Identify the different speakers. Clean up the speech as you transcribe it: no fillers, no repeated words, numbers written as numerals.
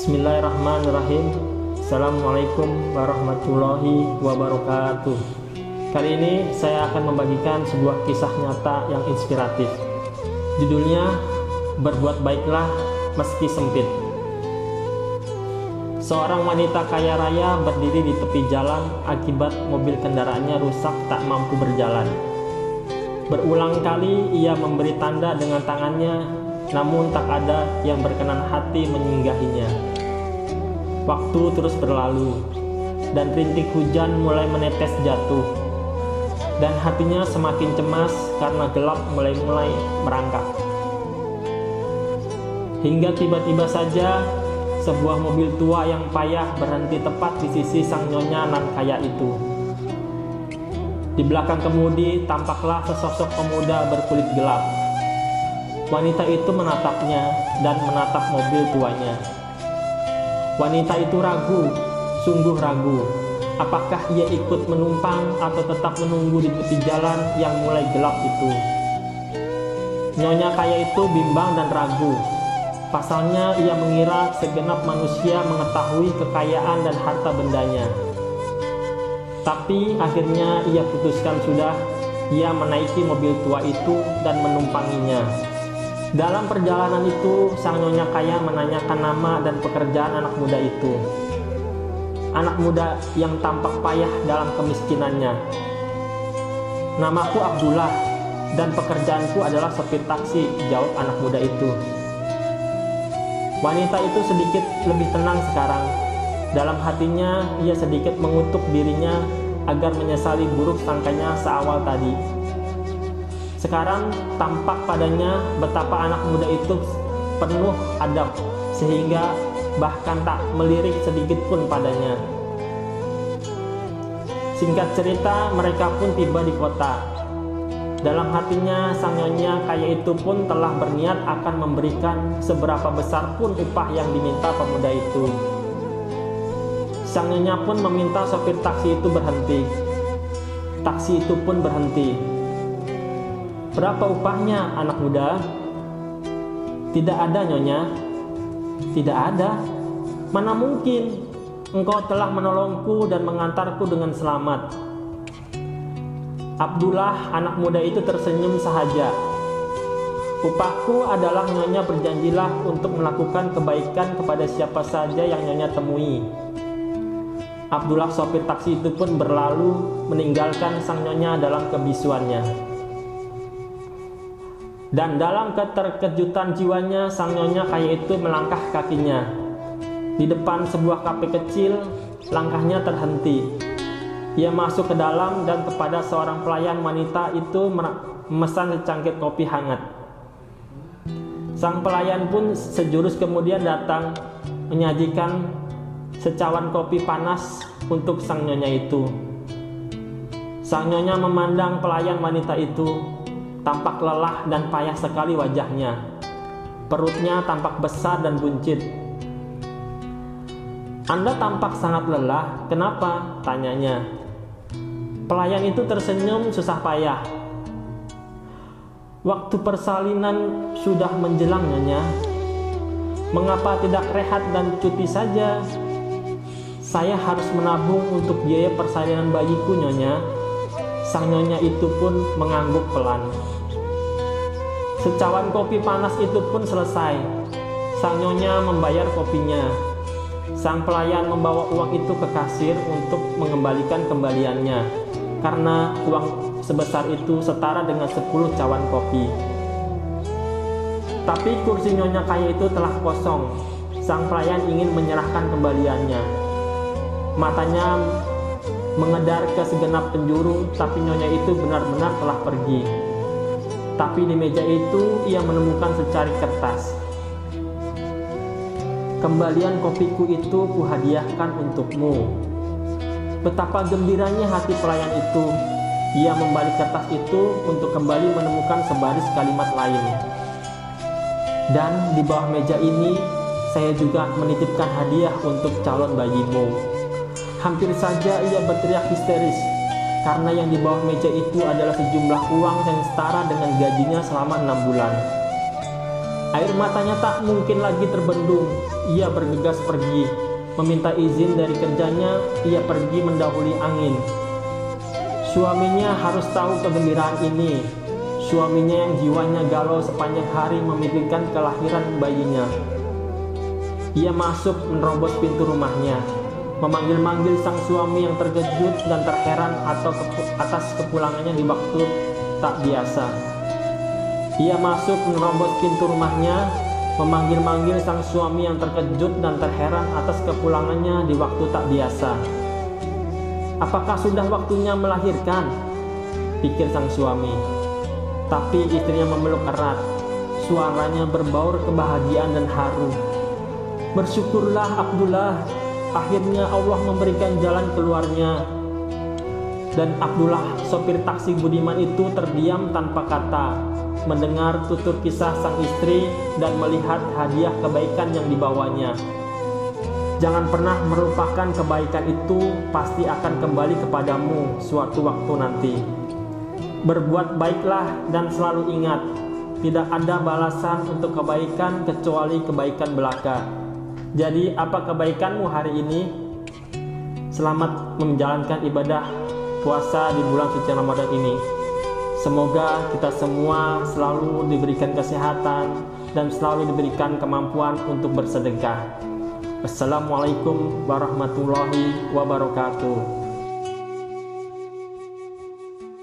Speaker 1: Bismillahirrahmanirrahim. Assalamualaikum warahmatullahi wabarakatuh. Kali ini saya akan membagikan sebuah kisah nyata yang inspiratif. Judulnya Berbuat Baiklah Meski Sempit. Seorang wanita kaya raya berdiri di tepi jalan akibat mobil kendaraannya rusak tak mampu berjalan. Berulang kali ia memberi tanda dengan tangannya, namun tak ada yang berkenan hati menyinggahinya. Waktu terus berlalu, dan rintik hujan mulai menetes jatuh, dan hatinya semakin cemas karena gelap mulai merangkak. Hingga tiba-tiba saja, sebuah mobil tua yang payah berhenti tepat di sisi sang nyonya nan kaya itu. Di belakang kemudi tampaklah sesosok pemuda berkulit gelap. Wanita itu menatapnya dan menatap mobil tuanya. Wanita itu ragu, sungguh ragu. Apakah ia ikut menumpang atau tetap menunggu di tepi jalan yang mulai gelap itu? Nyonya kaya itu bimbang dan ragu. Pasalnya ia mengira segenap manusia mengetahui kekayaan dan harta bendanya. Tapi akhirnya ia putuskan sudah, ia menaiki mobil tua itu dan menumpanginya. Dalam perjalanan itu, sang nyonya kaya menanyakan nama dan pekerjaan anak muda itu. Anak muda yang tampak payah dalam kemiskinannya. "Namaku Abdullah dan pekerjaanku adalah sopir taksi," jawab anak muda itu. Wanita itu sedikit lebih tenang sekarang. Dalam hatinya, ia sedikit mengutuk dirinya agar menyesali buruk sangkanya seawal tadi. Sekarang tampak padanya betapa anak muda itu penuh adab, sehingga bahkan tak melirik sedikit pun padanya. Singkat cerita, mereka pun tiba di kota. Dalam hatinya, sang nyonya kaya itu pun telah berniat akan memberikan seberapa besar pun upah yang diminta pemuda itu. Sang nyonya pun meminta sopir taksi itu berhenti. Taksi itu pun berhenti. "Berapa upahnya, anak muda?" "Tidak ada, nyonya." "Tidak ada? Mana mungkin? Engkau telah menolongku dan mengantarku dengan selamat." Abdullah, anak muda itu tersenyum sahaja. "Upahku adalah nyonya berjanjilah untuk melakukan kebaikan kepada siapa saja yang nyonya temui." Abdullah sopir taksi itu pun berlalu meninggalkan sang nyonya dalam kebisuannya. Dan dalam keterkejutan jiwanya, sang nyonya kaya itu melangkah kakinya. Di depan sebuah kafe kecil, langkahnya terhenti. Ia masuk ke dalam dan kepada seorang pelayan wanita itu memesan secangkir kopi hangat. Sang pelayan pun sejurus kemudian datang menyajikan secawan kopi panas untuk sang nyonya itu. Sang nyonya memandang pelayan wanita itu. Tampak lelah dan payah sekali wajahnya. Perutnya tampak besar dan buncit. "Anda tampak sangat lelah, kenapa?" tanyanya. Pelayan itu tersenyum susah payah. "Waktu persalinan sudah menjelang, nyonya. Mengapa tidak rehat dan cuti saja?" "Saya harus menabung untuk biaya persalinan bayiku, nyonya." Sang nyonya itu pun mengangguk pelan. Secawan kopi panas itu pun selesai. Sang nyonya membayar kopinya. Sang pelayan membawa uang itu ke kasir untuk mengembalikan kembaliannya, karena uang sebesar itu setara dengan 10 cawan kopi. Tapi kursi nyonya kaya itu telah kosong. Sang pelayan ingin menyerahkan kembaliannya. Matanya mengedar ke segenap penjuru, tapi nyonya itu benar-benar telah pergi. Tapi di meja itu ia menemukan secari kertas. "Kembalian kopiku itu kuhadiahkan untukmu." Betapa gembiranya hati pelayan itu. Ia membalik kertas itu untuk kembali menemukan sebaris kalimat lain. "Dan di bawah meja ini, saya juga menitipkan hadiah untuk calon bayimu." Hampir saja ia berteriak histeris, karena yang di bawah meja itu adalah sejumlah uang yang setara dengan gajinya selama 6 bulan. Air matanya tak mungkin lagi terbendung. Ia bergegas pergi, meminta izin dari kerjanya. Ia pergi mendahului angin. Suaminya harus tahu kegembiraan ini. Suaminya yang jiwanya galau sepanjang hari memikirkan kelahiran bayinya. Ia masuk menerobos pintu rumahnya, memanggil-manggil sang suami yang terkejut dan terheran atas kepulangannya di waktu tak biasa. Ia masuk menerobos pintu rumahnya, memanggil-manggil sang suami yang terkejut dan terheran atas kepulangannya di waktu tak biasa. Apakah sudah waktunya melahirkan? Pikir sang suami. Tapi istrinya memeluk erat. Suaranya berbaur kebahagiaan dan haru. Bersyukurlah Abdullah, akhirnya Allah memberikan jalan keluarnya. Dan Abdullah, sopir taksi budiman itu terdiam tanpa kata, mendengar tutur kisah sang istri dan melihat hadiah kebaikan yang dibawanya. Jangan pernah melupakan kebaikan itu, pasti akan kembali kepadamu suatu waktu nanti. Berbuat baiklah dan selalu ingat, tidak ada balasan untuk kebaikan kecuali kebaikan belaka. Jadi apa kebaikanmu hari ini? Selamat menjalankan ibadah puasa di bulan suci Ramadan ini. Semoga kita semua selalu diberikan kesehatan dan selalu diberikan kemampuan untuk bersedekah. Assalamualaikum warahmatullahi wabarakatuh.